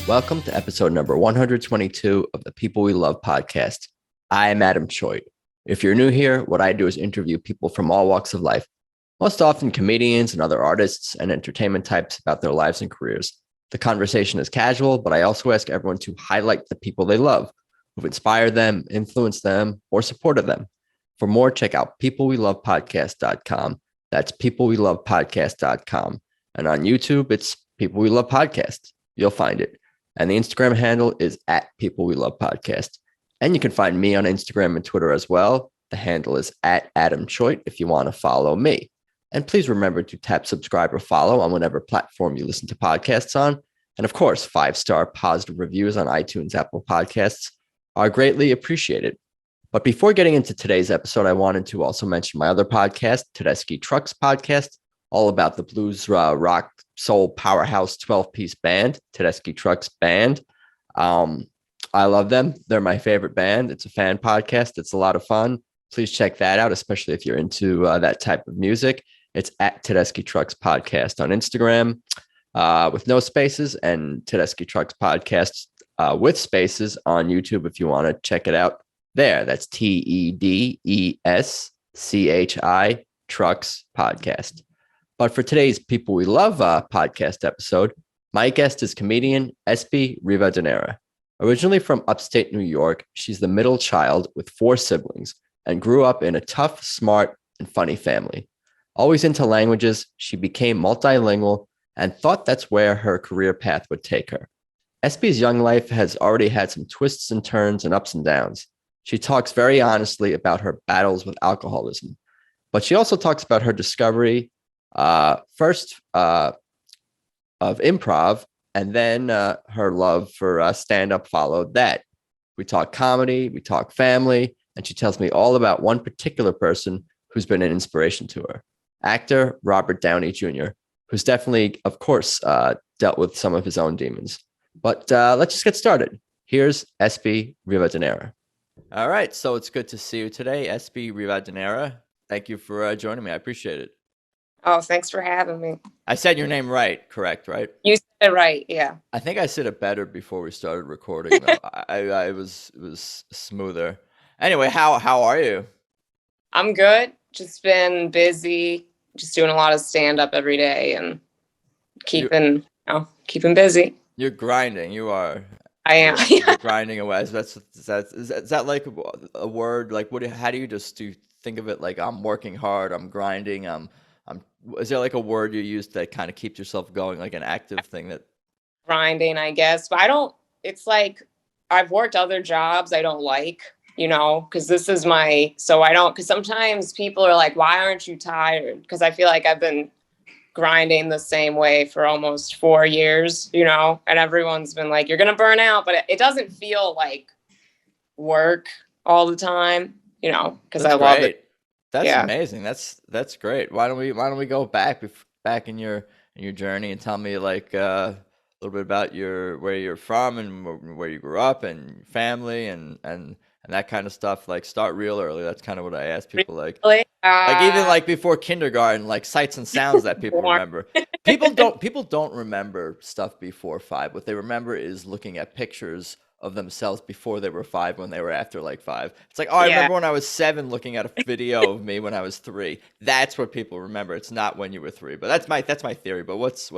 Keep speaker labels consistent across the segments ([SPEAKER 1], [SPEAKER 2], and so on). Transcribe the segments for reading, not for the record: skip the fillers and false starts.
[SPEAKER 1] Welcome to episode number 122 of the People We Love podcast. I am Adam Choi. If you're new here, what I do is interview people from all walks of life, most often comedians and other artists and entertainment types about their lives and careers. The conversation is casual, but I also ask everyone to highlight the people they love, who've inspired them, influenced them, or supported them. For more, check out peoplewelovepodcast.com. That's peoplewelovepodcast.com. And on YouTube, it's People We Love Podcast. You'll find it. And the Instagram handle is at People We Love Podcast. And you can find me on Instagram and Twitter as well. The handle is at Adam Choi if you want to follow me. And please remember to tap subscribe or follow on whatever platform you listen to podcasts on. And of course, 5-star positive reviews on iTunes, Apple Podcasts are greatly appreciated. But before getting into today's episode, I wanted to also mention my other podcast, Tedeschi Trucks Podcast, all about the blues, rock, soul powerhouse 12-piece band, Tedeschi Trucks Band. I love them. They're my favorite band. It's a fan podcast. It's a lot of fun. Please check that out, especially if you're into that type of music. It's at Tedeschi Trucks Podcast on Instagram with no spaces, and Tedeschi Trucks Podcast with spaces on YouTube if you want to check it out there. That's TEDESCHI Trucks Podcast. But for today's People We Love podcast episode, my guest is comedian Espi Rivadeneira. Originally from upstate New York, she's the middle child with 4 siblings and grew up in a tough, smart, and funny family. Always into languages, she became multilingual and thought that's where her career path would take her. Espi's young life has already had some twists and turns and ups and downs. She talks very honestly about her battles with alcoholism, but she also talks about her discovery first of improv, and then her love for stand-up followed that. We talk comedy, we talk family, and she tells me all about one particular person who's been an inspiration to her. Actor Robert Downey Jr., who's definitely, of course, dealt with some of his own demons. But let's just get started. Here's Espi Rivadeneira. All right, so it's good to see you today, Espi Rivadeneira. Thank you for joining me. I appreciate it.
[SPEAKER 2] Oh, thanks for having me.
[SPEAKER 1] I said your name right, correct, right?
[SPEAKER 2] You said it right, yeah.
[SPEAKER 1] I think I said it better before we started recording, though. It was smoother. Anyway, how are you?
[SPEAKER 2] I'm good. Just been busy, just doing a lot of stand-up every day and keeping busy.
[SPEAKER 1] You're grinding. You are.
[SPEAKER 2] I am.
[SPEAKER 1] You're grinding away. Is that like a word? Like, how do you think of it? Like, I'm working hard. I'm grinding. Is there like a word you use that kind of keeps yourself going, like an active thing that?
[SPEAKER 2] Grinding, I guess. But it's like I've worked other jobs I don't like, because this is because sometimes people are like, why aren't you tired? Because I feel like I've been grinding the same way for almost 4 years, and everyone's been like, you're going to burn out, but it doesn't feel like work all the time, because I love it.
[SPEAKER 1] That's amazing. That's great. Why don't we go back in your journey and tell me like a little bit about where you're from and where you grew up and family and that kind of stuff. Like start real early. That's kind of what I ask people. Like even like before kindergarten, like sights and sounds that people remember. People don't remember stuff before 5. What they remember is looking at pictures of themselves before they were 5 when they were after like 5. It's like, I remember when I was 7 looking at a video of me when I was 3. That's what people remember. It's not when you were 3. But that's my theory. But what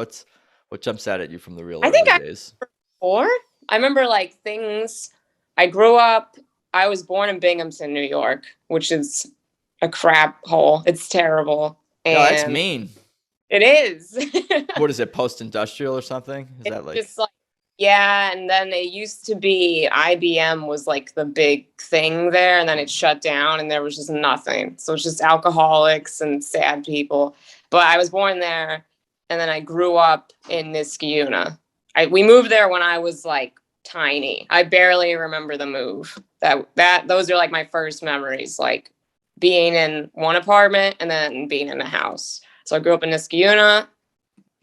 [SPEAKER 1] jumps out at you from the real early days?
[SPEAKER 2] I remember like things. I grew up. I was born in Binghamton, New York, which is a crap hole. It's terrible.
[SPEAKER 1] And no, that's mean.
[SPEAKER 2] It is.
[SPEAKER 1] What is it? Post-industrial or something? Is that like?
[SPEAKER 2] Just like. Yeah, and then it used to be IBM was like the big thing there, and then it shut down, and there was just nothing. So it's just alcoholics and sad people. But I was born there, and then I grew up in Niskayuna. We moved there when I was like tiny. I barely remember the move. Those are like my first memories, like being in one apartment and then being in a house. So I grew up in Niskayuna,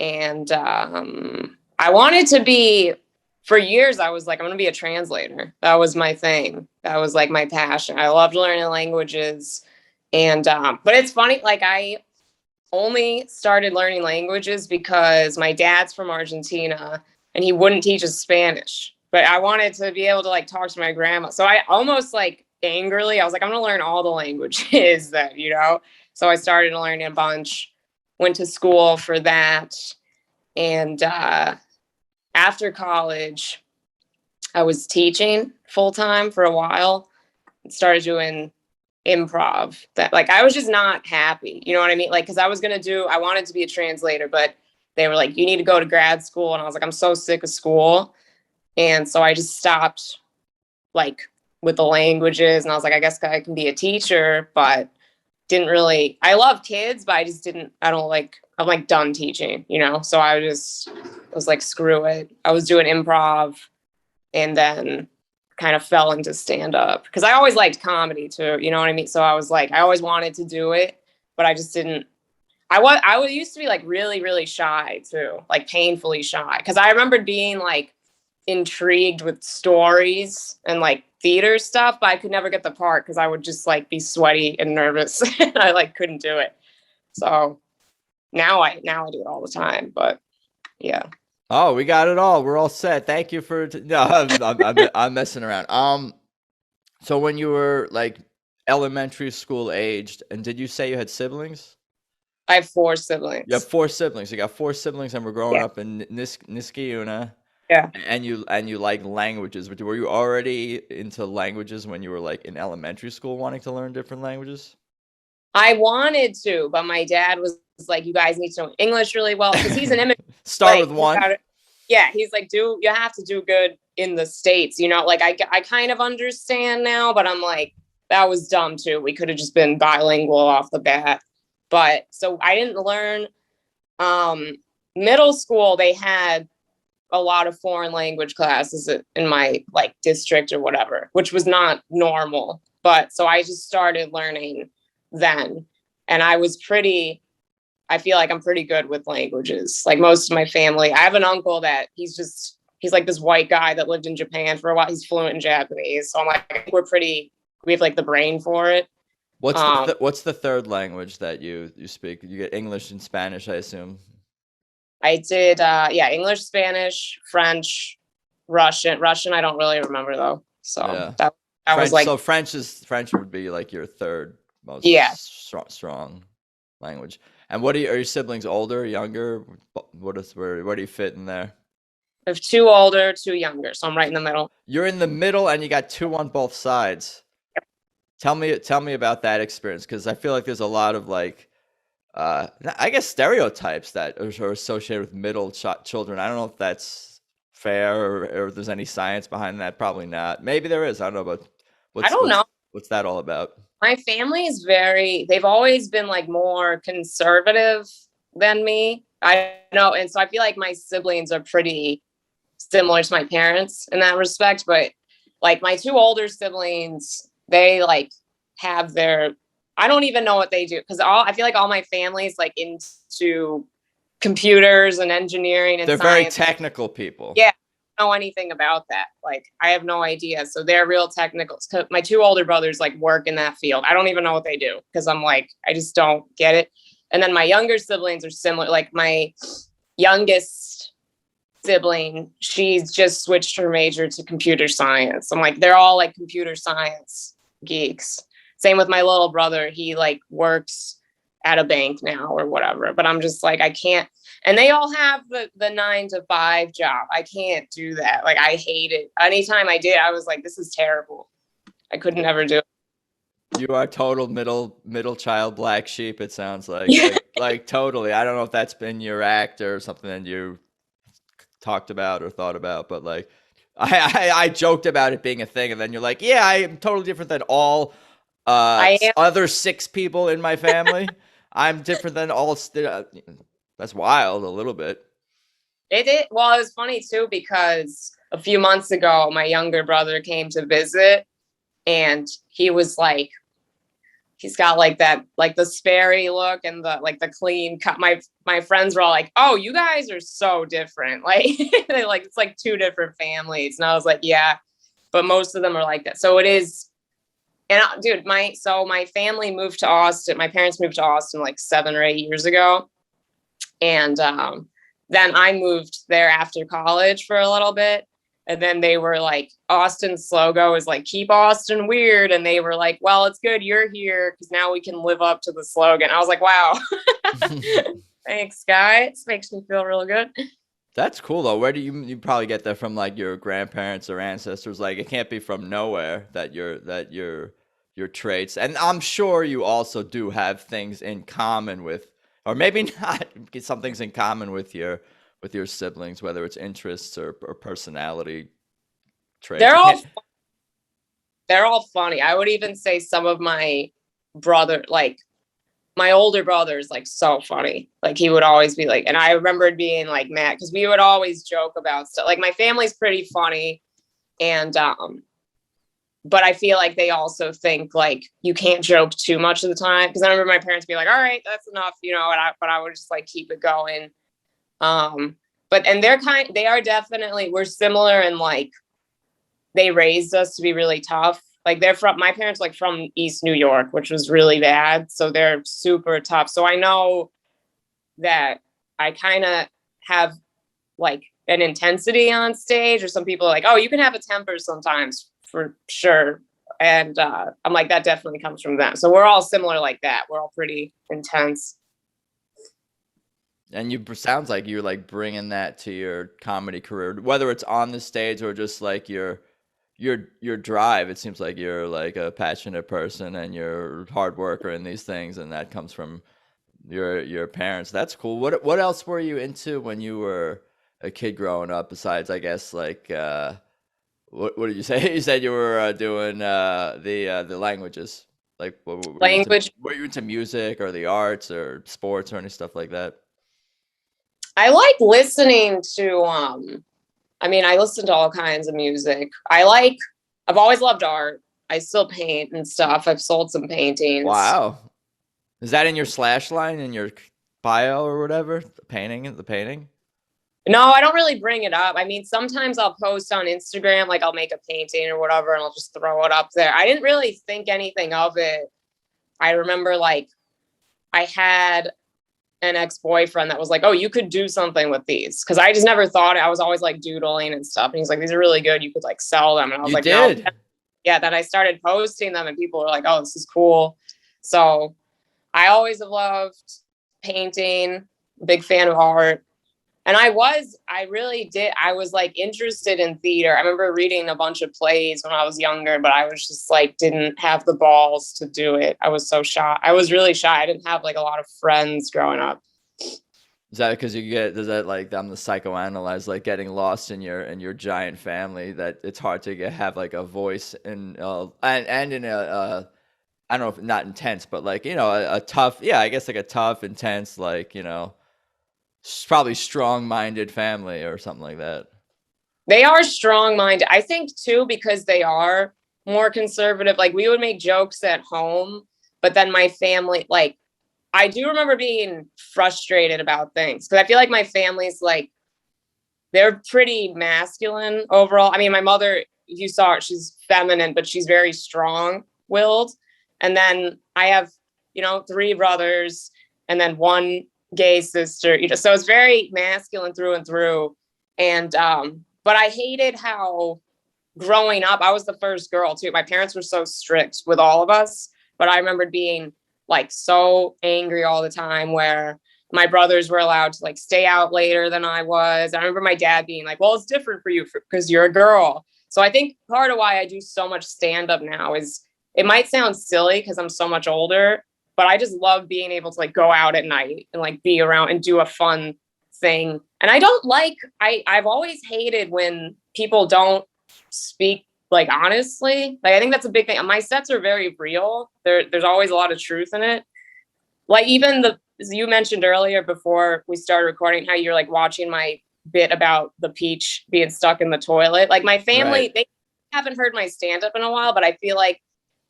[SPEAKER 2] and I wanted to be. For years, I was like, I'm going to be a translator. That was my thing. That was like my passion. I loved learning languages. And, but it's funny, like I only started learning languages because my dad's from Argentina and he wouldn't teach us Spanish. But I wanted to be able to like talk to my grandma. So I almost like angrily, I was like, I'm going to learn all the languages that, So I started learning a bunch, went to school for that. And after college, I was teaching full time for a while and started doing improv. That like I was just not happy. You know what I mean? Like, because I wanted to be a translator, but they were like, you need to go to grad school. And I was like, I'm so sick of school. And so I just stopped like with the languages. And I was like, I guess I can be a teacher, but I love kids, but I'm like done teaching, So I was like, screw it. I was doing improv and then kind of fell into stand up because I always liked comedy too. You know what I mean? So I was like, I always wanted to do it, but I just didn't. I used to be like really, really shy too, like painfully shy. Cause I remembered being like intrigued with stories and like theater stuff, but I could never get the part because I would just like be sweaty and nervous. And I like couldn't do it. So now I do it all the time, but yeah.
[SPEAKER 1] Oh, we got it all. We're all set. Thank you for. No, I'm messing around. So when you were like elementary school aged, and did you say you had siblings?
[SPEAKER 2] I have 4 siblings.
[SPEAKER 1] You have 4 siblings. You got 4 siblings, and we're growing up in Niskayuna.
[SPEAKER 2] Yeah.
[SPEAKER 1] And you like languages. But were you already into languages when you were like in elementary school, wanting to learn different languages?
[SPEAKER 2] I wanted to, but my dad was like, you guys need to know English really well because he's an immigrant.
[SPEAKER 1] Start with one.
[SPEAKER 2] Yeah, he's like, you have to do good in the States, Like I kind of understand now, but I'm like, that was dumb too. We could have just been bilingual off the bat. But so I didn't learn. Middle school, they had a lot of foreign language classes in my like district or whatever, which was not normal. But so I just started learning then. And I feel like I'm pretty good with languages. Like most of my family, I have an uncle that he's like this white guy that lived in Japan for a while. He's fluent in Japanese. So I'm like, I think we have like the brain for it.
[SPEAKER 1] What's the third language that you speak? You get English and Spanish, I assume. I
[SPEAKER 2] did, English, Spanish, French, Russian. Russian, I don't really remember though. So that
[SPEAKER 1] French,
[SPEAKER 2] was like.
[SPEAKER 1] So French would be like your third most strong language. And are your siblings older, younger? Where do you fit in there?
[SPEAKER 2] I have 2 older, 2 younger, so I'm right in the middle.
[SPEAKER 1] You're in the middle, and you got 2 on both sides. Yep. Tell me about that experience, because I feel like there's a lot of like, I guess stereotypes that are associated with middle children. I don't know if that's fair or if there's any science behind that. Probably not. Maybe there is. I don't know, but what's that all about?
[SPEAKER 2] My family is they've always been like more conservative than me. I know. And so I feel like my siblings are pretty similar to my parents in that respect. But like my 2 older siblings, they like have I don't even know what they do. Cause I feel like all my family is like into computers and engineering and
[SPEAKER 1] they're
[SPEAKER 2] science.
[SPEAKER 1] Very technical people.
[SPEAKER 2] Yeah. Know anything about that. Like I have no idea. So they're real technical. My 2 older brothers like work in that field. I don't even know what they do because I'm like, I just don't get it. And then my younger siblings are similar. Like my youngest sibling, she's just switched her major to computer science. I'm like, they're all like computer science geeks. Same with my little brother. He like works at a bank now or whatever. But I'm just like, I can't. And they all have the 9-to-5 job. I can't do that. Like, I hate it. Anytime I did, I was like, this is terrible. I could never do it.
[SPEAKER 1] You are total middle child black sheep, it sounds like. like totally. I don't know if that's been your act or something that you talked about or thought about, but like I joked about it being a thing, and then you're like, yeah, I am totally different than all other 6 people in my family. I'm different than all. That's wild, a little bit.
[SPEAKER 2] Well, it was funny too, because a few months ago, my younger brother came to visit, and he was like, he's got like that, like the Sperry look and the clean cut. My friends were all like, oh, you guys are so different. Like, it's like 2 different families. And I was like, yeah, but most of them are like that. So it is. And dude, my family moved to Austin. My parents moved to Austin like 7 or 8 years ago. And then I moved there after college for a little bit. And then they were like, Austin's slogan is like, keep Austin weird. And they were like, well, it's good you're here because now we can live up to the slogan. I was like, wow. Thanks, guys. Makes me feel real good.
[SPEAKER 1] That's cool though. Where do you probably get that from, like your grandparents or ancestors? Like it can't be from nowhere that your traits. And I'm sure you also do have things in common with, or maybe not, get some things in common with your siblings, whether it's interests or personality traits.
[SPEAKER 2] They're all funny. I would even say some of my my older brother is like so funny. Like he would always be like, and I remember being like mad because we would always joke about stuff. Like my family's pretty funny, and but I feel like they also think like you can't joke too much of the time. Because I remember my parents be like, "All right, that's enough," you know. But I would just like keep it going. But and they are definitely, we're similar in like they raised us to be really tough. Like my parents like from East New York, which was really bad. So they're super tough. So I know that I kind of have like an intensity on stage, or some people are like, oh, you can have a temper sometimes for sure. And I'm like, that definitely comes from them. So we're all similar like that. We're all pretty intense.
[SPEAKER 1] And sounds like you're like bringing that to your comedy career, whether it's on the stage or just like your drive. It seems like you're like a passionate person and you're a hard worker in these things, and that comes from your parents. That's cool. What else were you into when you were a kid growing up, besides, I guess, like what did you say? You said you were doing the languages. Like
[SPEAKER 2] Language.
[SPEAKER 1] Were you into music or the arts or sports or any stuff like that?
[SPEAKER 2] I like listening to I mean, I listen to all kinds of music. I've always loved art. I still paint and stuff. I've sold some paintings.
[SPEAKER 1] Wow. Is that in your slash line in your bio or whatever? The painting?
[SPEAKER 2] No, I don't really bring it up. I mean, sometimes I'll post on Instagram, like I'll make a painting or whatever, and I'll just throw it up there. I didn't really think anything of it. I remember like I had an ex-boyfriend that was like, oh, you could do something with these. Cause I just never thought it. I was always like doodling and stuff. And he's like, these are really good. You could like sell them. And I was like,
[SPEAKER 1] no.
[SPEAKER 2] Yeah. Then I started posting them and people were like, oh, this is cool. So I always have loved painting, big fan of art. And I was like interested in theater. I remember reading a bunch of plays when I was younger, but I was just like, didn't have the balls to do it. I was so shy. I was really shy. I didn't have like a lot of friends growing up.
[SPEAKER 1] Is that because does that like, I'm the psychoanalyze, like getting lost in your giant family, that it's hard to have like a voice and in a, I don't know if not intense, but like, you know, a tough, yeah, I guess like a tough, intense, like, you know, probably strong-minded family or something like that.
[SPEAKER 2] They are strong-minded. I think too, because they are more conservative. Like we would make jokes at home, but then my family, like I do remember being frustrated about things because I feel like my family's like, they're pretty masculine overall. I mean, my mother, if you saw her, she's feminine, but she's very strong-willed. And then I have, you know, 3 brothers and then 1 gay sister, you know, so it's very masculine through and through. And but I hated how growing up, I was the first girl too. My parents were so strict with all of us, but I remember being like so angry all the time where my brothers were allowed to like stay out later than I was. I remember my dad being like, well, it's different for you because you're a girl. So I think part of why I do so much stand-up now is, it might sound silly because I'm so much older, but I just love being able to like go out at night and like be around and do a fun thing. And I don't like, I've always hated when people don't speak like honestly. Like I think that's a big thing. My sets are very real. There's always a lot of truth in it. Like even you mentioned earlier before we started recording how you're like watching my bit about the peach being stuck in the toilet. Like my family, right. They haven't heard my stand-up in a while, but I feel like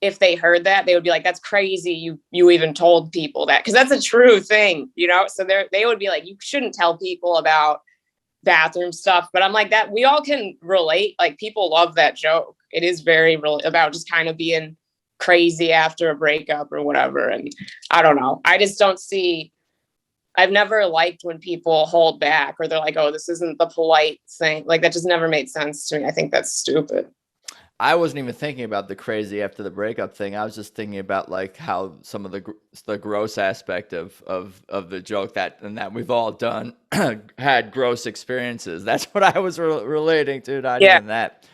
[SPEAKER 2] if they heard that, they would be like, that's crazy. You even told people that, because that's a true thing, you know? So they would be like, you shouldn't tell people about bathroom stuff. But I'm like, that we all can relate. Like people love that joke. It is very about just kind of being crazy after a breakup or whatever. And I don't know. I just don't see I've never liked when people hold back or they're like, oh, this isn't the polite thing. Like that just never made sense to me. I think that's stupid.
[SPEAKER 1] I wasn't even thinking about the crazy after the breakup thing. I was just thinking about like how some of the gross aspect of the joke that we've all done had gross experiences. That's what I was relating to, not
[SPEAKER 2] Yeah.
[SPEAKER 1] even that.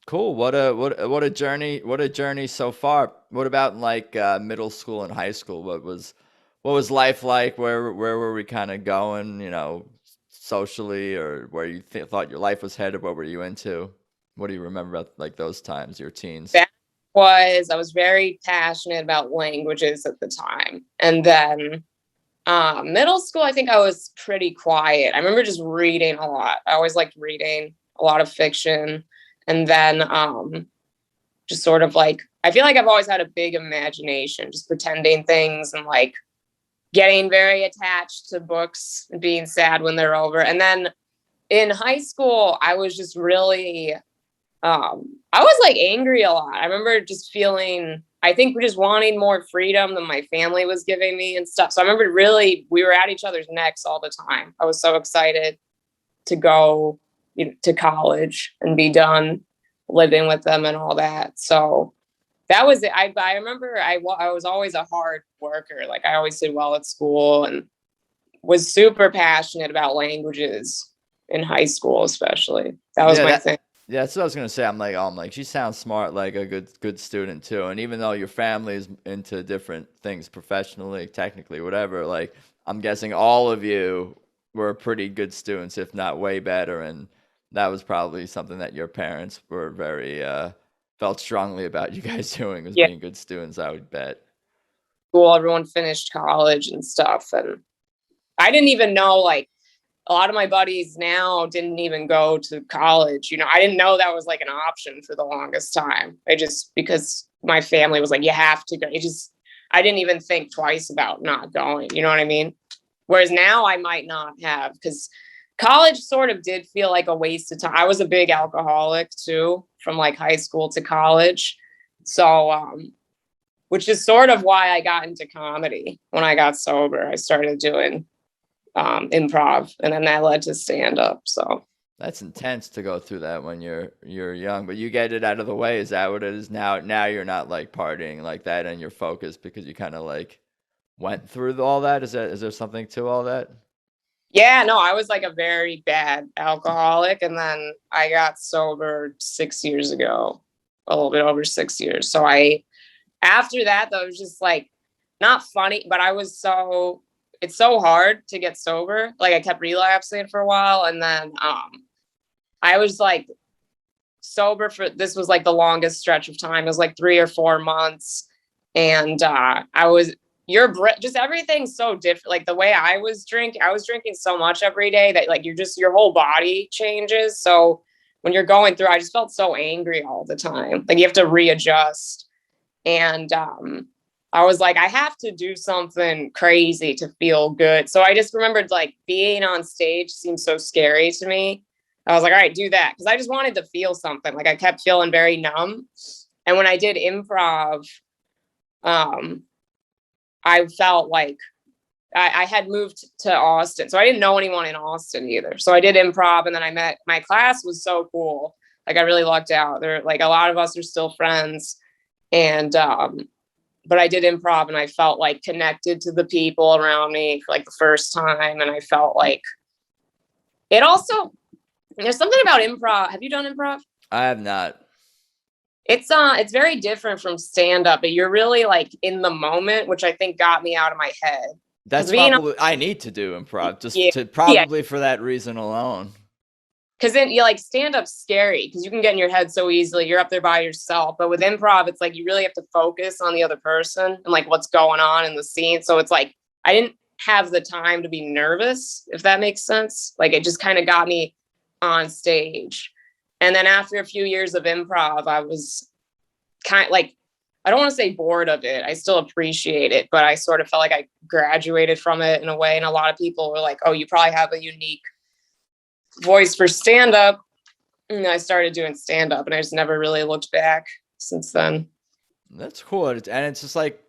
[SPEAKER 1] Cool. What a journey so far. What about like middle school and high school? What was life like? Where were we kind of going, socially, or where you thought your life was headed? What were you into? What do you remember about like those times, your teens?
[SPEAKER 2] I was very passionate about languages at the time. And then middle school, I think I was pretty quiet. I remember just reading a lot. I always liked reading a lot of fiction. And then just sort of like, I feel like I've always had a big imagination, just pretending things and like getting very attached to books and being sad when they're over. And then in high school, I was just really, I was like angry a lot. I remember just feeling, I think just wanting more freedom than my family was giving me and stuff. So I remember really, we were at each other's necks all the time. I was so excited to go to college and be done living with them and all that. So that was it. I remember I was always a hard worker. Like I always did well at school and was super passionate about languages in high school, especially. That was my thing.
[SPEAKER 1] Yeah, that's what I was gonna say. I'm like, she sounds smart, like a good student too. And even though your family is into different things professionally, technically, whatever, like I'm guessing all of you were pretty good students, if not way better. And that was probably something that your parents were very felt strongly about you guys doing, was being good students, I would bet.
[SPEAKER 2] School, everyone finished college and stuff. And I didn't even know, like, a lot of my buddies now didn't even go to college. I didn't know that was like an option for the longest time. Because my family was like, you have to go. I didn't even think twice about not going. You know what I mean? Whereas now I might not have, because college sort of did feel like a waste of time. I was a big alcoholic too, from like high school to college. So, which is sort of why I got into comedy. When I got sober, I started doing improv, and then that led to stand-up. So
[SPEAKER 1] that's intense to go through that when you're young, but you get it out of the way. Is that what it is now? Now you're not like partying like that and you're focused because you kind of like went through all that. Is there something to all that?
[SPEAKER 2] Yeah, no, I was like a very bad alcoholic, and then I got sober 6 years ago, a little bit over 6 years. So after that, though, it was just like not funny, but it's so hard to get sober. Like I kept relapsing for a while. And then I was like sober this was like the longest stretch of time. It was like 3 or 4 months. And just everything's so different. Like the way I was drinking so much every day that like your whole body changes. So when you're going through, I just felt so angry all the time. Like you have to readjust. And I was like, I have to do something crazy to feel good. So I just remembered like being on stage seemed so scary to me. I was like, all right, do that. Cause I just wanted to feel something. Like I kept feeling very numb. And when I did improv, I felt like I had moved to Austin. So I didn't know anyone in Austin either. So I did improv, and then my class was so cool. Like I really lucked out. There, like a lot of us are still friends. And, but I did improv, and I felt like connected to the people around me for like the first time. And I felt like there's something about improv. Have you done improv?
[SPEAKER 1] I have not.
[SPEAKER 2] It's very different from stand up, but you're really like in the moment, which I think got me out of my head.
[SPEAKER 1] That's probably, I need to do improv for that reason alone.
[SPEAKER 2] Because then you like stand up scary because you can get in your head so easily. You're up there by yourself. But with improv, it's like you really have to focus on the other person and like what's going on in the scene. So it's like I didn't have the time to be nervous, if that makes sense. Like it just kind of got me on stage. And then after a few years of improv, I was kind of like, I don't want to say bored of it. I still appreciate it, but I sort of felt like I graduated from it in a way. And a lot of people were like, oh, you probably have a unique voice for stand-up. And I started doing stand-up, and I just never really looked back since then.
[SPEAKER 1] That's cool. And it's just like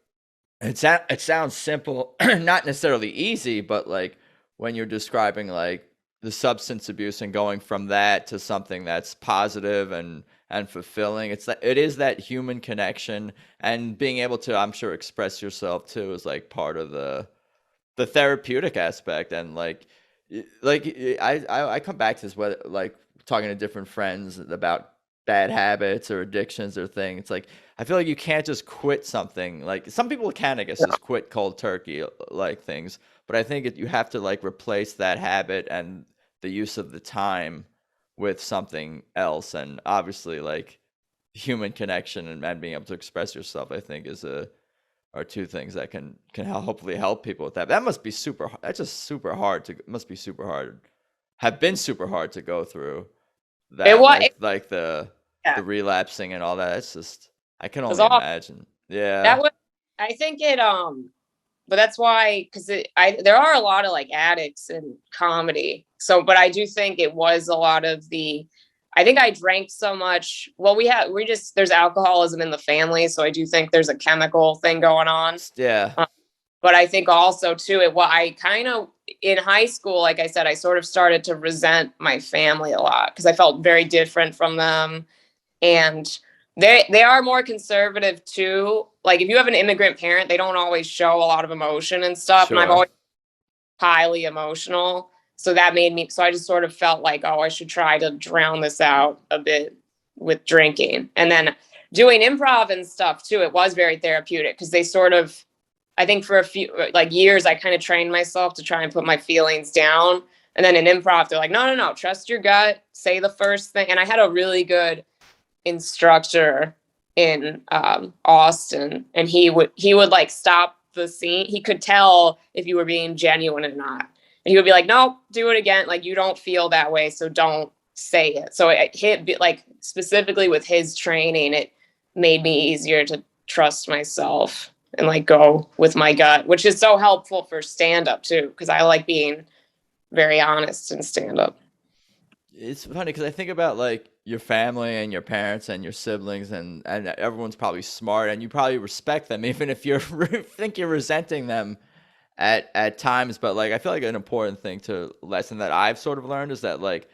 [SPEAKER 1] It sounds simple, not necessarily easy, but like when you're describing like the substance abuse and going from that to something that's positive and fulfilling, it is that human connection and being able to, I'm sure, express yourself too is like part of the therapeutic aspect. And I come back to this, whether like talking to different friends about bad habits or addictions or things. It's like I feel like you can't just quit something. Like some people can, I guess, just quit cold turkey like things. But I think you have to like replace that habit and the use of the time with something else. And obviously, like human connection and being able to express yourself, I think, are two things that can hopefully help people with that. That must be super. That's just super hard to. Must be super hard. Have been super hard to go through
[SPEAKER 2] It
[SPEAKER 1] that.
[SPEAKER 2] was,
[SPEAKER 1] Like
[SPEAKER 2] yeah,
[SPEAKER 1] the relapsing and all that. It's just I can
[SPEAKER 2] it was
[SPEAKER 1] only
[SPEAKER 2] all
[SPEAKER 1] imagine. Yeah.
[SPEAKER 2] that was. I think it but that's why, because I there are a lot of like addicts in comedy. So, but I do think it was a lot of the. I think I drank so much. Well, we just there's alcoholism in the family, so I do think there's a chemical thing going on.
[SPEAKER 1] Yeah.
[SPEAKER 2] But I think also too, I kind of in high school, like I said, I sort of started to resent my family a lot because I felt very different from them, and they are more conservative too. Like if you have an immigrant parent, they don't always show a lot of emotion and stuff, and I've
[SPEAKER 1] Sure.
[SPEAKER 2] always highly emotional. So that made me, so I just sort of felt like, oh, I should try to drown this out a bit with drinking. And then doing improv and stuff too, it was very therapeutic because they sort of, I think for a few like years, I kind of trained myself to try and put my feelings down. And then in improv, they're like, no, no, no, trust your gut, say the first thing. And I had a really good instructor in Austin, and he would like stop the scene. He could tell if you were being genuine or not, and he would be like, "Nope, do it again. Like you don't feel that way, so don't say it." So it hit like specifically with his training, it made me easier to trust myself and like go with my gut, which is so helpful for stand up too, because I like being very honest in stand up.
[SPEAKER 1] It's funny because I think about like your family and your parents and your siblings and everyone's probably smart and you probably respect them even if you're think you're resenting them at times. But like I feel like an important thing to lesson that I've sort of learned is that like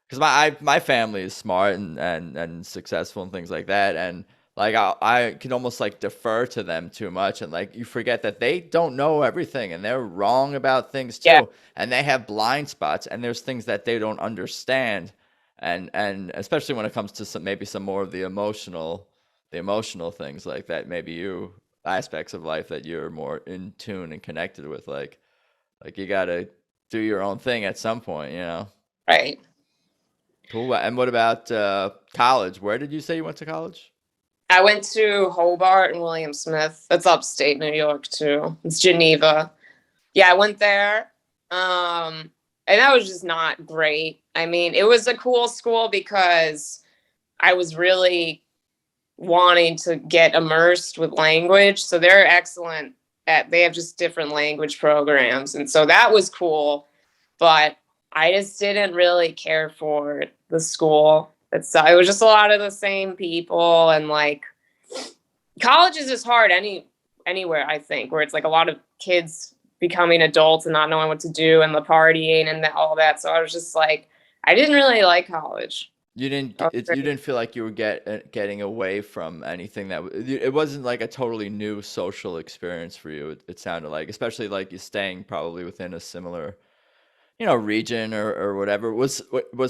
[SPEAKER 1] because my family is smart and successful and things like that, and like I can almost like defer to them too much, and like you forget that they don't know everything and they're wrong about things
[SPEAKER 2] Yeah,
[SPEAKER 1] too, and they have blind spots and there's things that they don't understand, and especially when it comes to some more of the emotional things like that, maybe you aspects of life that you're more in tune and connected with, like you gotta do your own thing at some point, you know.
[SPEAKER 2] right.
[SPEAKER 1] Cool. And what about college? Where did you say you went to college?
[SPEAKER 2] I went to Hobart and William Smith. That's upstate New York too. It's Geneva. Yeah, I went there. And that was just not great. I mean, it was a cool school because I was really wanting to get immersed with language. So they're excellent they have just different language programs. And so that was cool. But I just didn't really care for the school. It was just a lot of the same people, and like college is just hard anywhere, I think, where it's like a lot of kids becoming adults and not knowing what to do and the partying and all that. So I was just like, I didn't really like college.
[SPEAKER 1] You didn't feel like you were getting away from anything it wasn't like a totally new social experience for you. It sounded like, especially like you staying probably within a similar, region or whatever. Was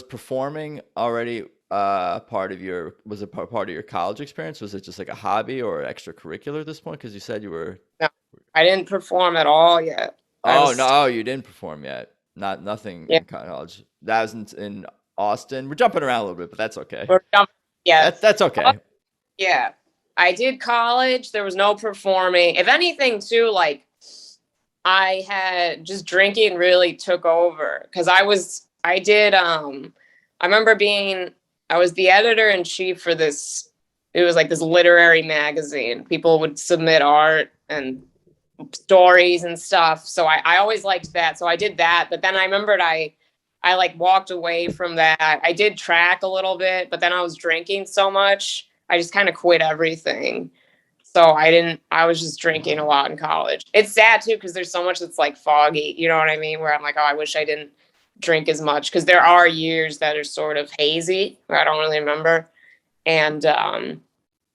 [SPEAKER 1] performing already part of your was it part of your college experience? Was it just like a hobby or extracurricular at this point? Because you said you were.
[SPEAKER 2] No, I didn't perform at all yet. I
[SPEAKER 1] Oh
[SPEAKER 2] was,
[SPEAKER 1] no, oh, you didn't perform yet. Nothing
[SPEAKER 2] yeah,
[SPEAKER 1] in college. That was in Austin. We're jumping around a little bit, but that's okay.
[SPEAKER 2] we're yeah,
[SPEAKER 1] That's okay.
[SPEAKER 2] yeah. I did college. There was no performing. If anything, too, like I had just drinking really took over because I remember I was the editor in chief for this, it was like this literary magazine. People would submit art and stories and stuff. So I always liked that. So I did that. But then I remembered I like walked away from that. I did track a little bit, but then I was drinking so much. I just kind of quit everything. So I was just drinking a lot in college. It's sad too, because there's so much that's like foggy, you know what I mean? Where I'm like, oh, I wish I didn't drink as much, because there are years that are sort of hazy where I don't really remember. And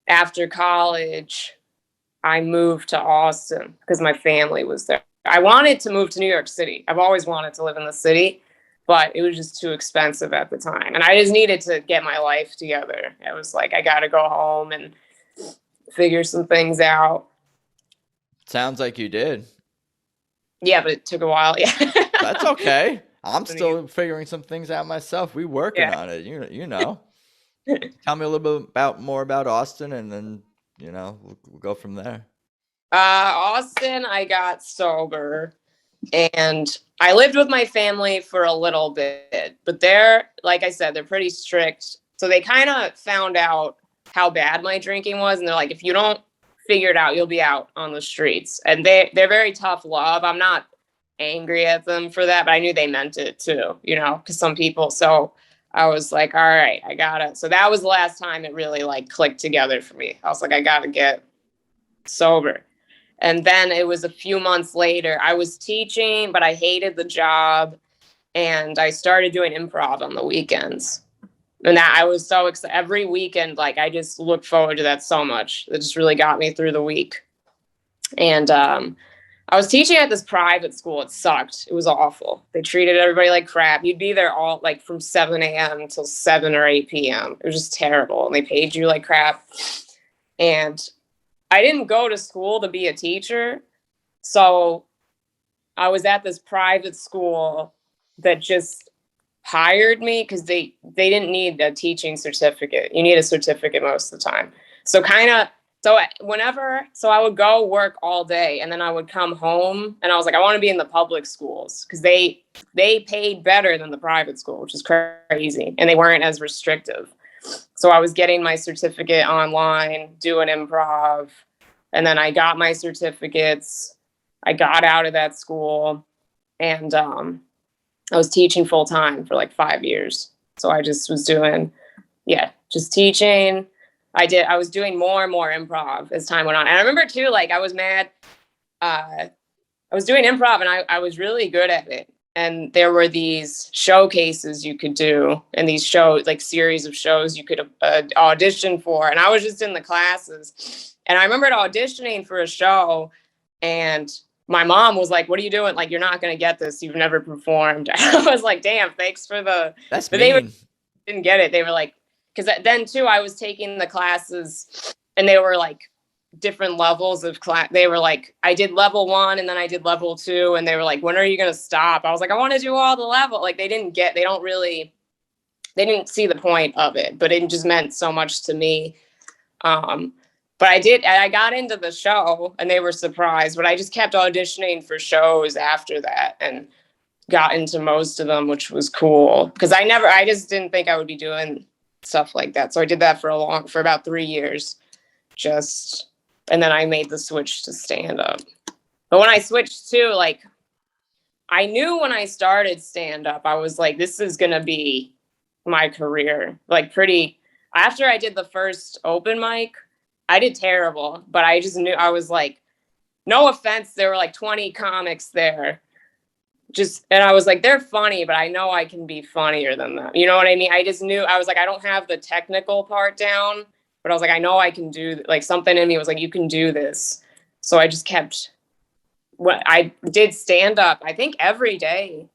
[SPEAKER 2] after college, I moved to Austin because my family was there. I wanted to move to New York City. I've always wanted to live in the city, but it was just too expensive at the time. And I just needed to get my life together. I was like, I got to go home and figure some things out.
[SPEAKER 1] Sounds like you did.
[SPEAKER 2] Yeah, but it took a while. Yeah.
[SPEAKER 1] That's okay. I'm still figuring some things out myself. We working on it. You know. Tell me a little bit more about Austin, and then we'll go from there.
[SPEAKER 2] Austin, I got sober, and I lived with my family for a little bit, but they're, like I said, they're pretty strict. So they kind of found out how bad my drinking was, and they're like, if you don't figure it out, you'll be out on the streets. And they're very tough love. I'm not angry at them for that, but I knew they meant it too, because some people. So I was like, all right, I got it. So that was the last time it really like clicked together for me. I was like, I got to get sober. And then it was a few months later, I was teaching, but I hated the job. And I started doing improv on the weekends. And that I was so excited. Every weekend, like I just looked forward to that so much. It just really got me through the week. And I was teaching at this private school. It sucked. It was awful. They treated everybody like crap. You'd be there all like from 7 a.m. until 7 or 8 p.m. It was just terrible. And they paid you like crap. And I didn't go to school to be a teacher. So I was at this private school that just hired me because they didn't need a teaching certificate. You need a certificate most of the time. So I would go work all day, and then I would come home, and I was like, I want to be in the public schools because they paid better than the private school, which is crazy. And they weren't as restrictive. So I was getting my certificate online, doing improv. And then I got my certificates. I got out of that school, and I was teaching full time for like 5 years. So I just was doing, just teaching. I was doing more and more improv as time went on. And I remember too, like I was mad. I was doing improv, and I was really good at it. And there were these showcases you could do, and these shows, like series of shows you could audition for. And I was just in the classes. And I remember auditioning for a show, and my mom was like, what are you doing? Like, you're not going to get this. You've never performed. I was like, damn, thanks for the.
[SPEAKER 1] That's
[SPEAKER 2] but
[SPEAKER 1] mean.
[SPEAKER 2] They didn't get it. They were like, because then too, I was taking the classes, and they were like different levels of class. They were like, I did level 1, and then I did level 2, and they were like, when are you going to stop? I was like, I want to do all the level. Like they didn't see the point of it, but it just meant so much to me. But I got into the show, and they were surprised, but I just kept auditioning for shows after that and got into most of them, which was cool. Because I just didn't think I would be doing stuff like that. So I did that for about 3 years. And then I made the switch to stand up. But when I switched to like, I knew when I started stand up, I was like, this is going to be my career. Like after I did the first open mic, I did terrible, but I just knew, I was like, no offense, there were like 20 comics there. And I was like, they're funny, but I know I can be funnier than them. You know what I mean? I just knew, I was like, I don't have the technical part down, but I was like, I know I can do, like something in me was like, you can do this. So I just kept, I did stand up, I think every day.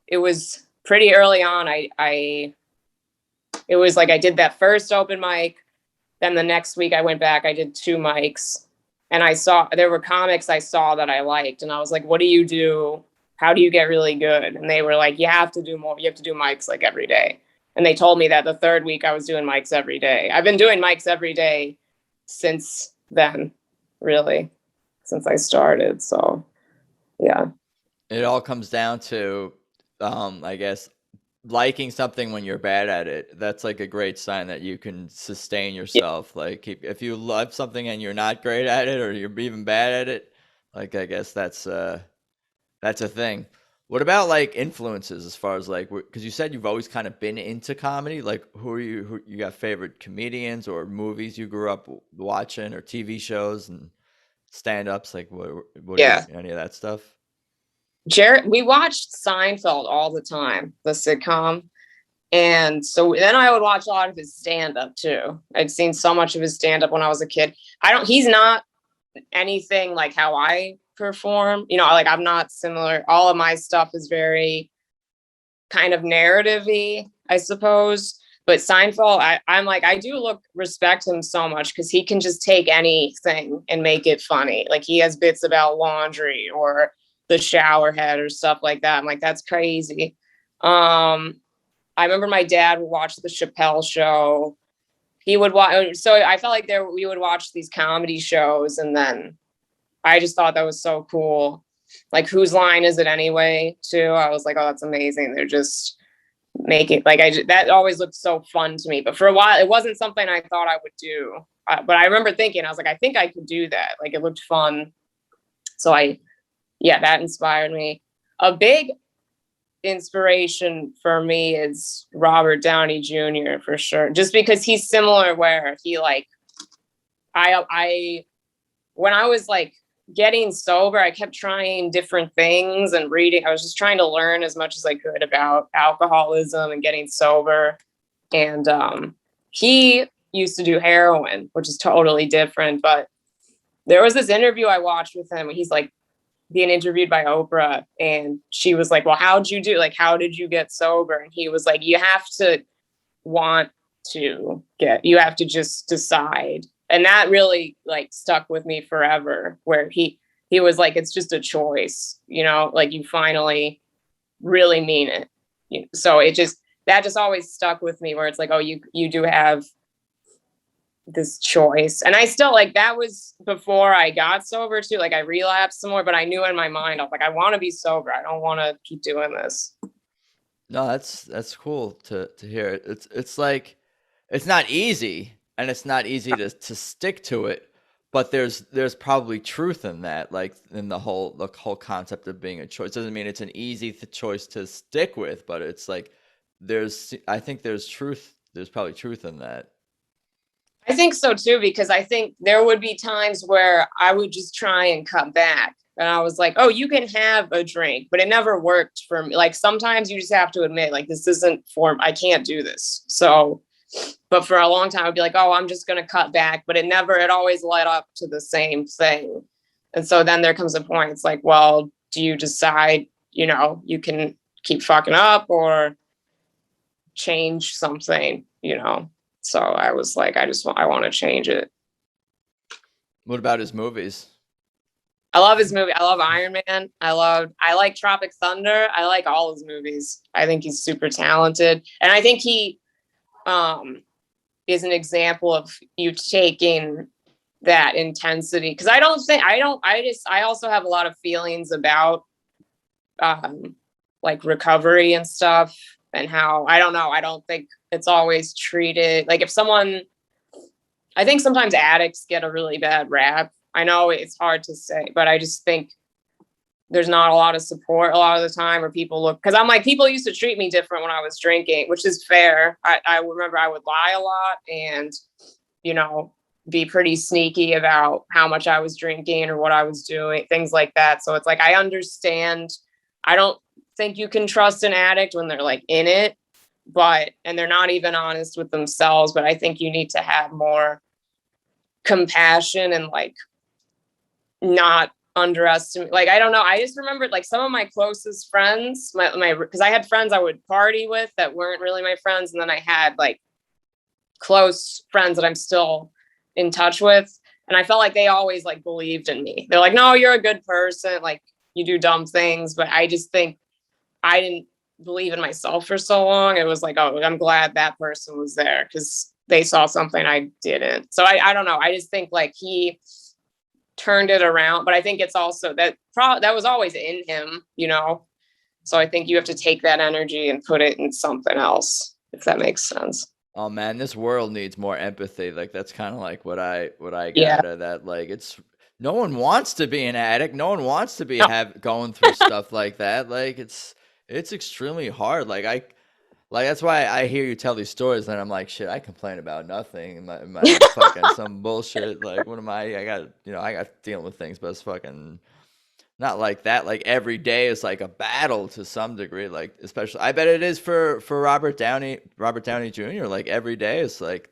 [SPEAKER 2] It was pretty early on. It was like, I did that first open mic. Then the next week I went back, I did 2 mics, and there were comics I saw that I liked. And I was like, what do you do? How do you get really good? And they were like, you have to do more. You have to do mics like every day. And they told me that the 3rd week I was doing mics every day. I've been doing mics every day since then, really, since I started. So, yeah.
[SPEAKER 1] It all comes down to, I guess, liking something when you're bad at it. That's like a great sign that you can sustain yourself. Yeah. Like if you love something and you're not great at it, or you're even bad at it, like I guess that's a thing. What about like influences as far as like, because you said you've always kind of been into comedy. Like, who you got favorite comedians or movies you grew up watching or TV shows and stand-ups? Like, what are you,
[SPEAKER 2] Yeah.
[SPEAKER 1] any of that stuff?
[SPEAKER 2] Jared, we watched Seinfeld all the time, the sitcom. And so then I would watch a lot of his stand up too. I'd seen so much of his stand up when I was a kid. He's not anything like how I perform. Like I'm not similar. All of my stuff is very kind of narrative-y, I suppose. But Seinfeld, I'm like, I do respect him so much because he can just take anything and make it funny. Like he has bits about laundry or the shower head or stuff like that. I'm like, that's crazy. I remember my dad would watch the Chappelle Show. He would watch. So I felt like we would watch these comedy shows, and then I just thought that was so cool. Like, whose line is it anyway? Too. I was like, oh, that's amazing. They're just making that always looked so fun to me. But for a while, it wasn't something I thought I would do. But I remember thinking, I was like, I think I could do that. Like, it looked fun. So that inspired me. A big inspiration for me is Robert Downey Jr. for sure, just because he's similar, where he like I when I was like getting sober, I kept trying different things and reading. I was just trying to learn as much as I could about alcoholism and getting sober. And he used to do heroin, which is totally different. But there was this interview I watched with him. He's like being interviewed by Oprah, and she was like, well, how did you get sober? And he was like, you have to you have to just decide. And that really like stuck with me forever, where he was like, it's just a choice, like you finally really mean it. So that just always stuck with me, where it's like, oh, you do have this choice. And I still like, that was before I got sober too. Like I relapsed some more, but I knew in my mind, I was like, I want to be sober. I don't want to keep doing this.
[SPEAKER 1] No, that's cool to hear. It's like it's not easy, and it's not easy to stick to it, but there's probably truth in that, like in the whole concept of being a choice. Doesn't mean it's an easy choice to stick with, but it's like I think there's truth. There's probably truth in that.
[SPEAKER 2] I think so too, because I think there would be times where I would just try and cut back. And I was like, oh, you can have a drink, but it never worked for me. Like sometimes you just have to admit, like, this isn't I can't do this. So, but for a long time, I'd be like, oh, I'm just going to cut back. But it always led up to the same thing. And so then there comes a point, it's like, well, do you decide, you can keep fucking up or change something, So I was like, I want to change it.
[SPEAKER 1] What about his movies?
[SPEAKER 2] I love his movie. I love Iron Man. I like Tropic Thunder. I like all his movies. I think he's super talented. And I think he is an example of you taking that intensity. Cause I also have a lot of feelings about like recovery and stuff, and how, I don't know, I don't think it's always treated like I think sometimes addicts get a really bad rap. I know it's hard to say, but I just think there's not a lot of support a lot of the time, or because I'm like, people used to treat me different when I was drinking, which is fair. I remember I would lie a lot and, be pretty sneaky about how much I was drinking or what I was doing, things like that. So it's like, I understand. I don't think you can trust an addict when they're like in it, and they're not even honest with themselves. But I think you need to have more compassion and like not underestimate. Like, I don't know. I just remembered like some of my closest friends, because I had friends I would party with that weren't really my friends. And then I had like close friends that I'm still in touch with. And I felt like they always like believed in me. They're like, no, you're a good person. Like you do dumb things. But I just think I didn't believe in myself for so long. It was like, oh, I'm glad that person was there because they saw something I didn't. So I don't know. I just think like he turned it around, but I think it's also that was always in him, So I think you have to take that energy and put it in something else, if that makes sense.
[SPEAKER 1] Oh man, this world needs more empathy. Like that's kind of like what I got
[SPEAKER 2] Yeah.
[SPEAKER 1] out of that. Like it's no one wants to be an addict. No one wants to be
[SPEAKER 2] No.
[SPEAKER 1] going through stuff like that. Like it's extremely hard. Like that's why I hear you tell these stories, and I'm like, shit, I complain about nothing. Am I fucking some bullshit? Like, what am I? I got dealing with things, but it's fucking not like that. Like every day is like a battle to some degree. Like especially, I bet it is for Robert Downey Jr. Like every day is like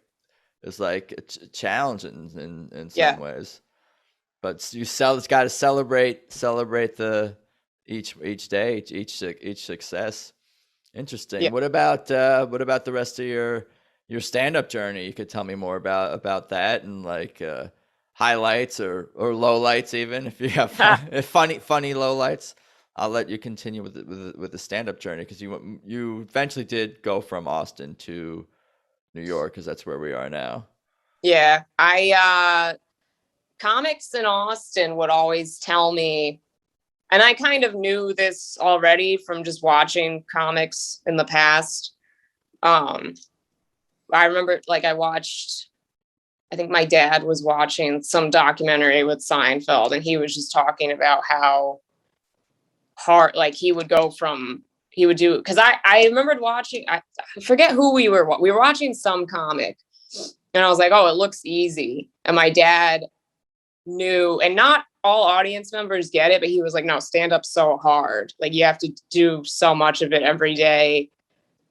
[SPEAKER 1] a challenge in some
[SPEAKER 2] Yeah.
[SPEAKER 1] ways. But it's got to celebrate the each day, each success. Interesting.
[SPEAKER 2] Yeah.
[SPEAKER 1] What about the rest of your stand-up journey? You could tell me more about that, and like highlights or lowlights, even if you have if funny lowlights. I'll let you continue with the stand-up journey, because you eventually did go from Austin to New York, because that's where we are now.
[SPEAKER 2] Yeah. Comics in Austin would always tell me, and I kind of knew this already from just watching comics in the past. I remember I think my dad was watching some documentary with Seinfeld, and he was just talking about how hard, like he would do, because I remembered watching, I forget who we were watching some comic, and I was like, oh, it looks easy. And my dad knew, and not all audience members get it, but he was like, no, stand up so hard. Like you have to do so much of it every day,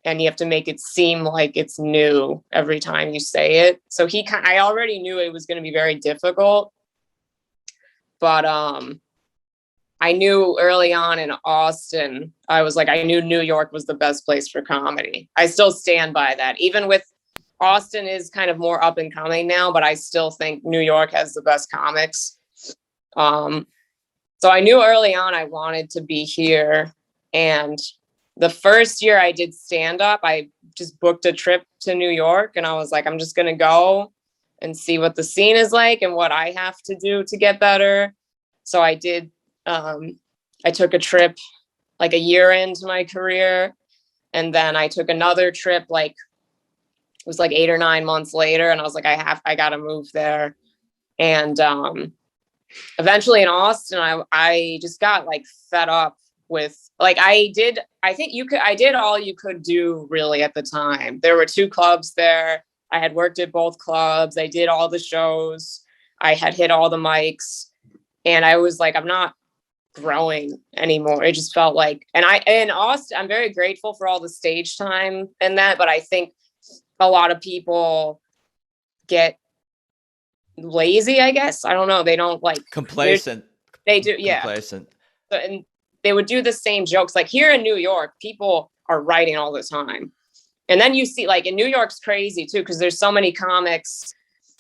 [SPEAKER 2] and you have to make it seem like it's new every time you say it. So I already knew it was going to be very difficult, but I knew early on in Austin, I knew New York was the best place for comedy. I still stand by that, even with Austin is kind of more up and coming now, but I still think New York has the best comics. So I knew early on I wanted to be here. And the first year I did stand up, I just booked a trip to New York, and I was like, I'm just going to go and see what the scene is like and what I have to do to get better. So I did, I took a trip like a year into my career, and then I took another trip, like it was like 8 or 9 months later, and I was like, I got to move there. And eventually in Austin, I just got like fed up with, like, I did all you could do really at the time. There were 2 clubs there. I had worked at both clubs. I did all the shows. I had hit all the mics, and I was like, I'm not growing anymore. It just felt like, and in Austin, I'm very grateful for all the stage time and that, but I think a lot of people get lazy, I guess. I don't know. They don't like
[SPEAKER 1] Complacent.
[SPEAKER 2] They do. Yeah.
[SPEAKER 1] Complacent.
[SPEAKER 2] And they would do the same jokes. Like here in New York, people are writing all the time. And then you see, like in New York's crazy too, because there's so many comics.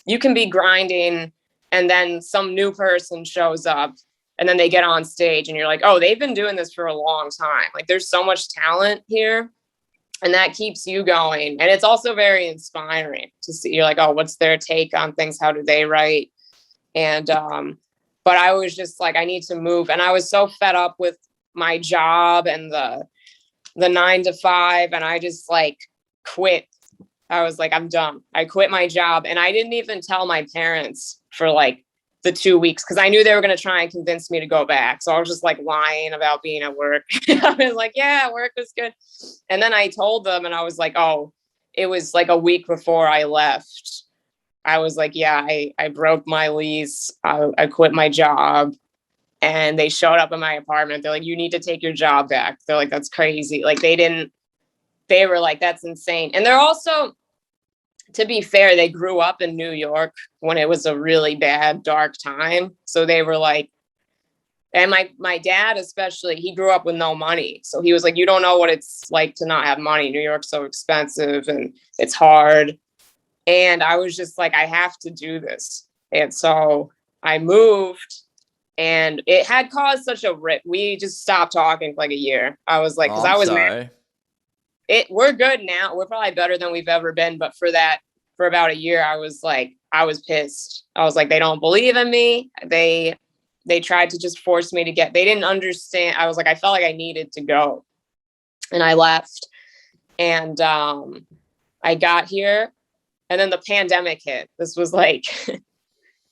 [SPEAKER 2] You can be grinding, and then some new person shows up, and then they get on stage, and you're like, oh, they've been doing this for a long time. Like there's so much talent here. And that keeps you going. And it's also very inspiring to see. You're like, oh, what's their take on things? How do they write? And, but I was just like, I need to move. And I was so fed up with my job and the 9 to 5. And I just like quit. I was like, I'm done. I quit my job. And I didn't even tell my parents for like the 2 weeks, because I knew they were going to try and convince me to go back. So I was just like lying about being at work. I was like, yeah, work was good. And then I told them, and I was like, oh, it was like a week before I left. I was like, yeah, I broke my lease. I quit my job. And they showed up in my apartment. They're like, you need to take your job back. They're like, that's crazy. Like they were like, that's insane. And they're also, to be fair, they grew up in New York when it was a really bad, dark time. So they were like, and my dad, especially, he grew up with no money. So he was like, you don't know what it's like to not have money. New York's so expensive and it's hard. And I was just like, I have to do this. And so I moved, and it had caused such a rip. We just stopped talking for like a year. I was like, because I was
[SPEAKER 1] sorry.
[SPEAKER 2] We're good now. We're probably better than we've ever been. But for about a year, I was pissed. I was like, they don't believe in me. They tried to just force me they didn't understand. I was like, I felt like I needed to go, and I left, and I got here, and then the pandemic hit. This was like,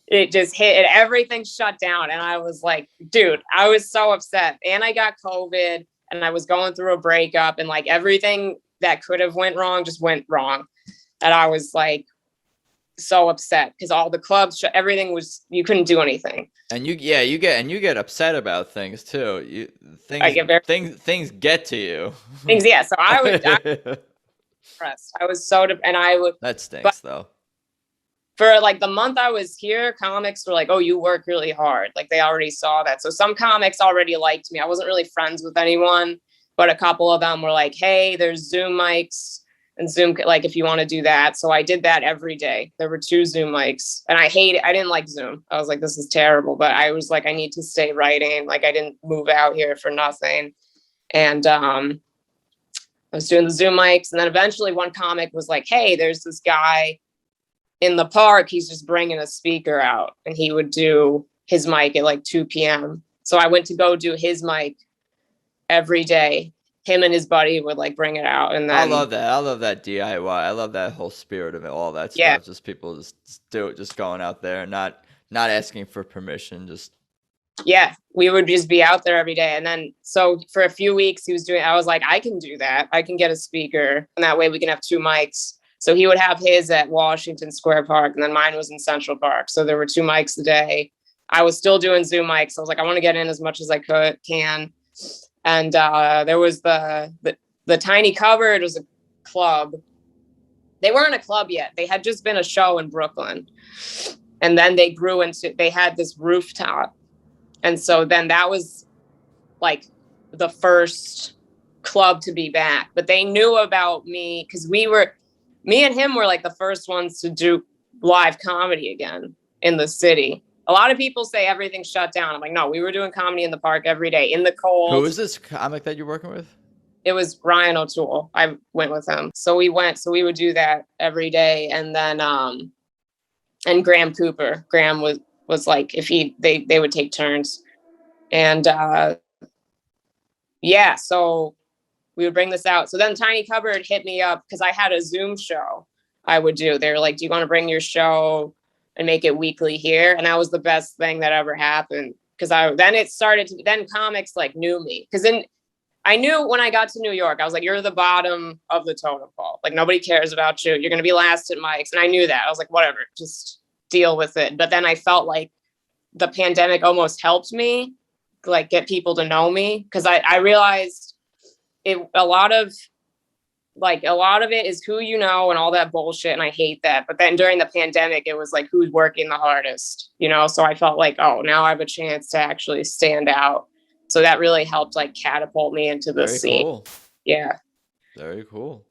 [SPEAKER 2] it just hit and everything shut down. And I was like, dude, I was so upset. And I got COVID and I was going through a breakup and like everything that could have went wrong just went wrong. And I was like so upset because all the clubs, everything was, you couldn't do anything.
[SPEAKER 3] And you get upset about things too. Things get to you.
[SPEAKER 2] Things, yeah. So I was depressed. I was so and I would.
[SPEAKER 3] That stinks though.
[SPEAKER 2] For like the month I was here, comics were like, "Oh, you work really hard." Like they already saw that. So some comics already liked me. I wasn't really friends with anyone, but a couple of them were like, "Hey, there's Zoom mics and Zoom, like if you want to do that." So I did that every day. There were 2 Zoom mics and I hate it. I didn't like Zoom. I was like, this is terrible, but I was like, I need to stay writing. Like I didn't move out here for nothing. And I was doing the Zoom mics. And then eventually one comic was like, hey, there's this guy in the park. He's just bringing a speaker out and he would do his mic at like 2 p.m. So I went to go do his mic every day. Him and his buddy would like bring it out. And then
[SPEAKER 3] I love that DIY. I love that whole spirit of it, all that stuff.
[SPEAKER 2] Yeah.
[SPEAKER 3] Just people just do it, just going out there and not asking for permission. Just
[SPEAKER 2] yeah, we would just be out there every day. And then so for a few weeks I was like, I can do that. I can get a speaker and that way we can have 2 mics. So he would have his at Washington Square Park and then mine was in Central Park. So there were 2 mics a day. I was still doing Zoom mics. I was like, I want to get in as much as I can. And there was the Tiny Cupboard was a club. They weren't a club yet. They had just been a show in Brooklyn. And then they grew into, they had this rooftop. And so then that was like the first club to be back. But they knew about me because me and him were like the first ones to do live comedy again in the city. A lot of people say everything shut down. I'm like, no, we were doing comedy in the park every day in the cold.
[SPEAKER 3] Who is this comic that you're working with?
[SPEAKER 2] It was Ryan O'Toole. I went with him. So we would do that every day. And then, and Graham Cooper. Graham was like, if they would take turns. And, yeah, so we would bring this out. So then Tiny Cupboard hit me up because I had a Zoom show I would do. They were like, do you want to bring your show and make it weekly here? And that was the best thing that ever happened. Cause then comics like knew me. Cause then I knew when I got to New York, I was like, you're the bottom of the totem pole. Like nobody cares about you. You're going to be last at mics. And I knew that. I was like, whatever, just deal with it. But then I felt like the pandemic almost helped me like get people to know me. Cause I realized a lot of it is who you know and all that bullshit. And I hate that. But then during the pandemic, it was like, who's working the hardest, you know? So I felt like, oh, now I have a chance to actually stand out. So that really helped like catapult me into the scene.
[SPEAKER 3] Cool.
[SPEAKER 2] Yeah.
[SPEAKER 3] Very cool.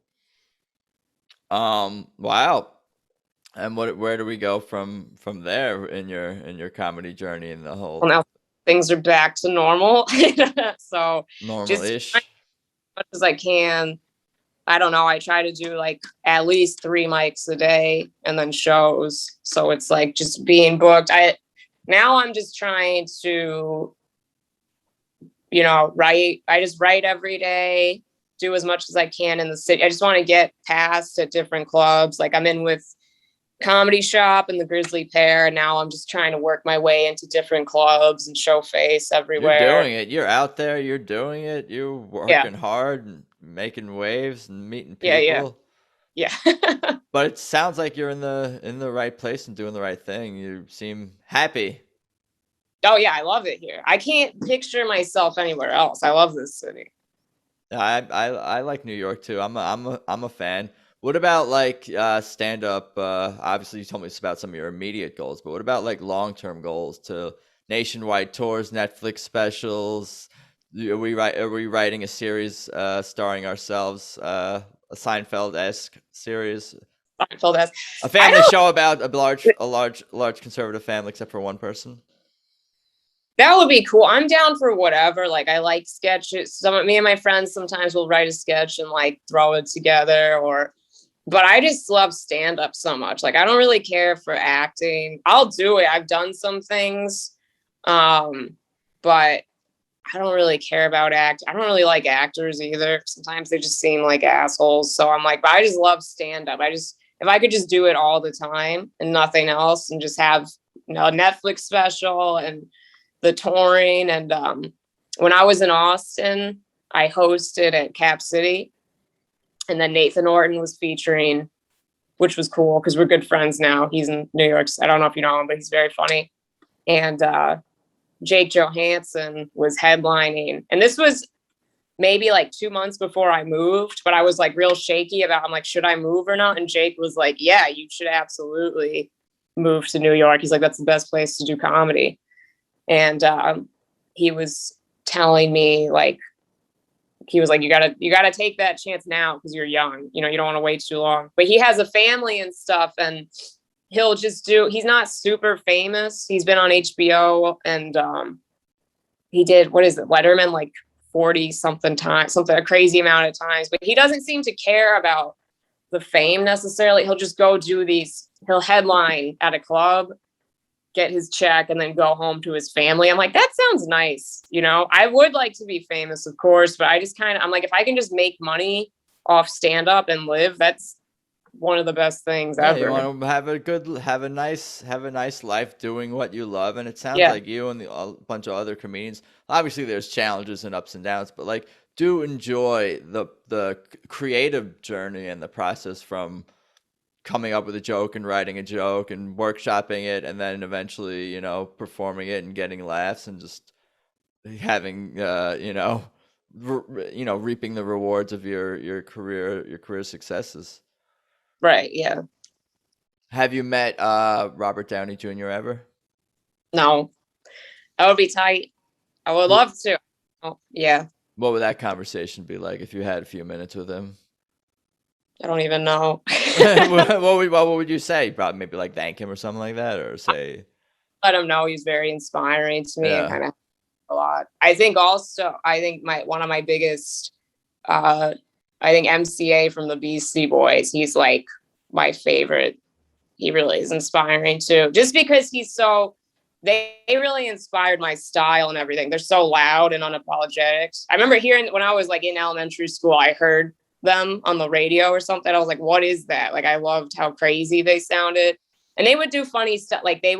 [SPEAKER 3] Wow. And where do we go from there in your comedy journey and the whole?
[SPEAKER 2] Well, now things are back to normal. So
[SPEAKER 3] normal-ish.
[SPEAKER 2] Just as much as I can. I don't know. I try to do like at least 3 mics a day and then shows. So it's like just being booked. I'm just trying to, you know, write. I just write every day, do as much as I can in the city. I just want to get past at different clubs. Like I'm in with Comedy Shop and the Grizzly Pear. And now I'm just trying to work my way into different clubs and show face everywhere.
[SPEAKER 3] You're doing it. You're out there. You're doing it. You're working hard and making waves and meeting people.
[SPEAKER 2] Yeah.
[SPEAKER 3] But it sounds like you're in the right place and doing the right thing. You seem happy.
[SPEAKER 2] Oh yeah, I love it here. I can't picture myself anywhere else. I love this city.
[SPEAKER 3] I like New York too. I'm a fan. What about like stand up? Obviously, you told me about some of your immediate goals, but what about like long-term goals to nationwide tours, Netflix specials? Are we writing a series starring ourselves, a Seinfeld-esque series?
[SPEAKER 2] Seinfeld-esque.
[SPEAKER 3] A family show about a large conservative family, except for one person.
[SPEAKER 2] That would be cool. I'm down for whatever. Like I like sketches. Me and my friends sometimes will write a sketch and like throw it together but I just love stand up so much. Like I don't really care for acting. I'll do it. I've done some things. But I don't really care about I don't really like actors either. Sometimes they just seem like assholes. So I'm like, but I just love stand up. If I could just do it all the time and nothing else and just have Netflix special and the touring. And when I was in Austin, I hosted at Cap City, and then Nathan Orton was featuring, which was cool because we're good friends now. He's in New York. I don't know if you know him, but he's very funny. And Jake Johansson was headlining. And this was maybe like 2 months before I moved, but I was like real shaky about, I'm like, should I move or not? And Jake was like, yeah, you should absolutely move to New York. He's like, that's the best place to do comedy. And he was telling me, like, he was like, you gotta take that chance now because you're young. You know, you don't want to wait too long. But he has a family and stuff, and he'll just he's not super famous. He's been on HBO, and he did, what is it, Letterman, like 40 something times, a crazy amount of times. But he doesn't seem to care about the fame necessarily. He'll just go do these, he'll headline at a club, get his check, and then go home to his family. I'm like, that sounds nice. You know, I would like to be famous, of course, but I just I'm like, if I can just make money off stand up and live, that's one of the best things ever.
[SPEAKER 3] You want to have a nice life doing what you love. And it sounds like you and a bunch of other comedians, obviously there's challenges and ups and downs, but like, do enjoy the creative journey and the process from coming up with a joke and writing a joke and workshopping it, and then eventually, you know, performing it and getting laughs and just having, reaping the rewards of your career successes.
[SPEAKER 2] Right. Yeah.
[SPEAKER 3] Have you met Robert Downey Jr. ever?
[SPEAKER 2] No, that would be tight. I would love to. Oh, yeah.
[SPEAKER 3] What would that conversation be like if you had a few minutes with him?
[SPEAKER 2] I don't even know.
[SPEAKER 3] what would you say? Probably maybe like thank him or something like that, or say.
[SPEAKER 2] Let him know he's very inspiring to me and kind of a lot. I think one of my biggest, I think MCA from the Beastie Boys, he's like my favorite. He really is inspiring too, just because they really inspired my style and everything. They're so loud and unapologetic. I remember hearing when I was like in elementary school, I heard them on the radio or something. I was like, what is that? Like, I loved how crazy they sounded. And they would do funny stuff. Like they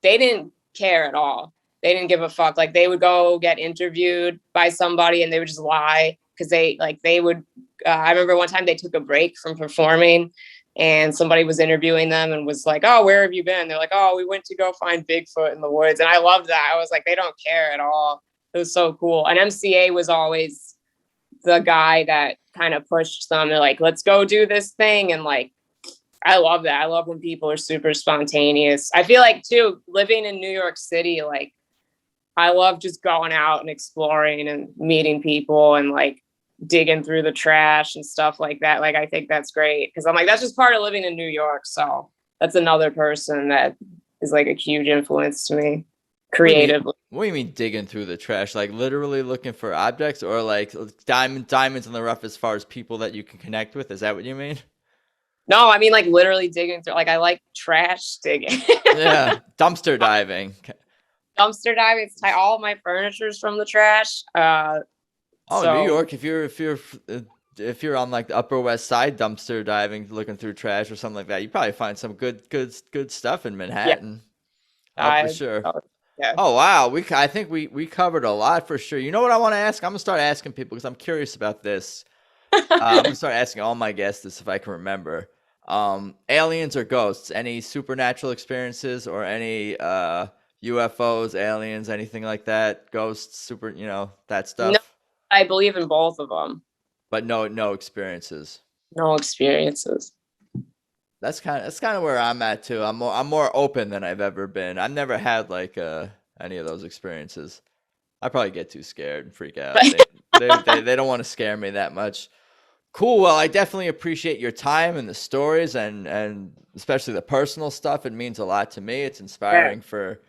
[SPEAKER 2] didn't care at all. They didn't give a fuck. Like they would go get interviewed by somebody and they would just lie. Cause they would, I remember one time they took a break from performing and somebody was interviewing them and was like, oh, where have you been? They're like, oh, we went to go find Bigfoot in the woods. And I loved that. I was like, they don't care at all. It was so cool. And MCA was always the guy that kind of pushed them. They're like, let's go do this thing. And like, I love that. I love when people are super spontaneous. I feel like too, living in New York City, like I love just going out and exploring and meeting people and like digging through the trash and stuff like that. Like, I think that's great because I'm like, that's just part of living in New York. So that's another person that is like a huge influence to me creatively.
[SPEAKER 3] What do you mean digging through the trash? Like literally looking for objects, or like diamonds in the rough as far as people that you can connect with? Is that what you mean?
[SPEAKER 2] No, I mean like literally digging through. Like I like trash digging.
[SPEAKER 3] Yeah, dumpster diving.
[SPEAKER 2] Dumpster diving. It's all my furniture's from the trash.
[SPEAKER 3] New York. If you're on like the Upper West Side dumpster diving, looking through trash or something like that, you probably find some good stuff in Manhattan. Yeah. For sure.
[SPEAKER 2] Yeah.
[SPEAKER 3] Oh wow, I think we covered a lot for sure. You know what I want to ask? I'm gonna start asking people because I'm curious about this. I'm gonna start asking all my guests this if I can remember. Aliens or ghosts? Any supernatural experiences or any UFOs, aliens, anything like that? Ghosts, that stuff.
[SPEAKER 2] No, I believe in both of them.
[SPEAKER 3] But no experiences.
[SPEAKER 2] No experiences.
[SPEAKER 3] That's kind of where I'm at too. I'm more open than I've ever been. I've never had like any of those experiences. I probably get too scared and freak out. They don't want to scare me that much. Cool. Well, I definitely appreciate your time and the stories and especially the personal stuff. It means a lot to me. It's inspiring for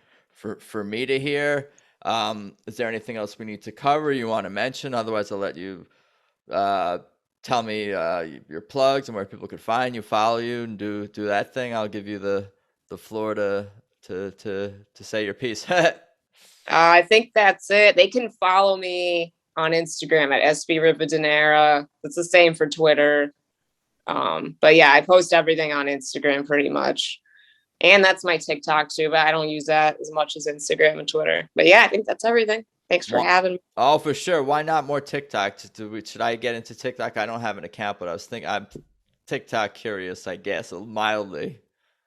[SPEAKER 3] me to hear. Is there anything else we need to cover you want to mention? Otherwise, I'll let you tell me your plugs and where people could find you, follow you, and do that thing. I'll give you the floor to say your piece.
[SPEAKER 2] I think that's it. They can follow me on Instagram at Espi Rivadeneira. It's the same for Twitter. But yeah, I post everything on Instagram pretty much. And that's my TikTok too, but I don't use that as much as Instagram and Twitter. But yeah, I think that's everything. Thanks for having me.
[SPEAKER 3] Oh, for sure. Why not more TikTok? Should I get into TikTok? I don't have an account, but I'm TikTok curious, I guess, mildly.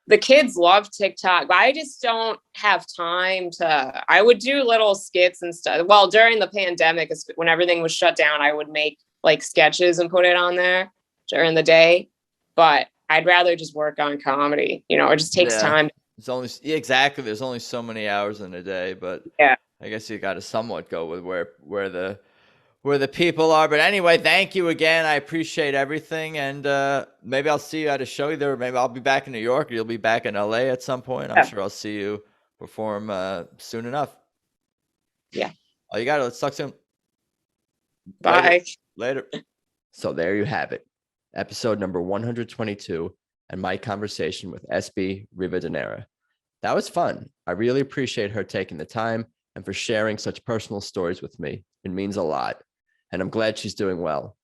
[SPEAKER 2] The kids love TikTok, but I just don't have time to. I would do little skits and stuff. Well, during the pandemic, when everything was shut down, I would make like sketches and put it on there during the day. But I'd rather just work on comedy, it just takes time.
[SPEAKER 3] Exactly. There's only so many hours in a day, but
[SPEAKER 2] yeah,
[SPEAKER 3] I guess you got to somewhat go with where the people are. But anyway, thank you again. I appreciate everything. And maybe I'll see you at a show either. Maybe I'll be back in New York or you'll be back in LA at some point. I'm sure I'll see you perform soon enough.
[SPEAKER 2] Yeah.
[SPEAKER 3] Oh, you got it. Let's talk soon.
[SPEAKER 2] Bye.
[SPEAKER 3] Later.
[SPEAKER 1] So there you have it. Episode number 122 and my conversation with Espi Rivadeneira. That was fun. I really appreciate her taking the time and for sharing such personal stories with me. It means a lot. And I'm glad she's doing well.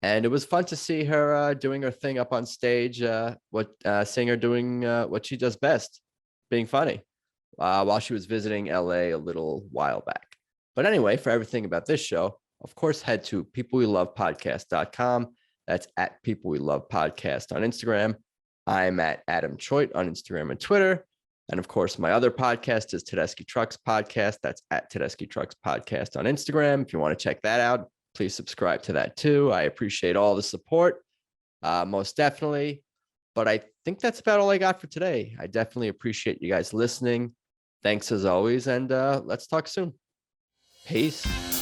[SPEAKER 1] And it was fun to see her doing her thing up on stage, seeing her doing what she does best, being funny, while she was visiting LA a little while back. But anyway, for everything about this show, of course, head to peoplewelovepodcast.com. That's at People We Love Podcast on Instagram. I'm at Adam Choit on Instagram and Twitter. And of course, my other podcast is Tedeschi Trucks Podcast. That's at Tedeschi Trucks Podcast on Instagram. If you want to check that out, please subscribe to that too. I appreciate all the support, most definitely. But I think that's about all I got for today. I definitely appreciate you guys listening. Thanks as always. And let's talk soon. Peace.